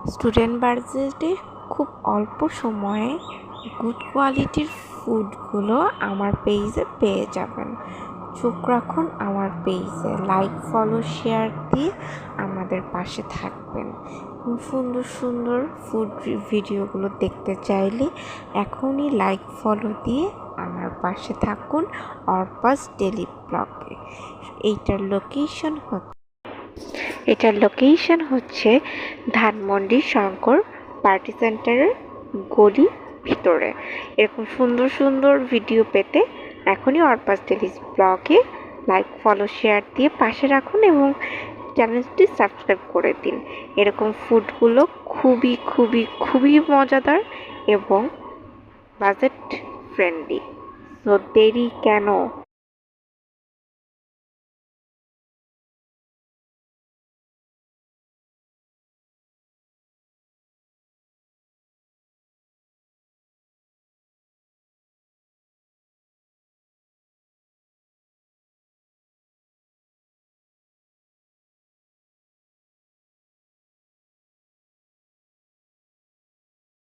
Student বাজেটে খুব অল্প সময়ে গুড কোয়ালিটির ফুডগুলো আমার পেজে পেয়ে যাবেন। চোখ রাখুন আমার পেজে, লাইক ফলো শেয়ার দিয়ে আমাদের পাশে থাকবেন। সুন্দর সুন্দর ফুড ভিডিওগুলো দেখতে চাইলে এখনই লাইক ফলো দিয়ে আমার পাশে থাকুন অর্পাস ডেলি ব্লগে। এটার লোকেশন হচ্ছে ধানমন্ডি শঙ্কর পার্টি সেন্টারের গলি ভিতরে। এরকম সুন্দর সুন্দর ভিডিও পেতে এখনই অর্পাস ডেলি ব্লগে লাইক ফলো শেয়ার দিয়ে পাশে রাখুন এবং চ্যানেলটি সাবস্ক্রাইব করে দিন। এরকম ফুডগুলো খুবই খুবই খুবই মজাদার এবং বাজেট ফ্রেন্ডলি। সো দেরি কেন?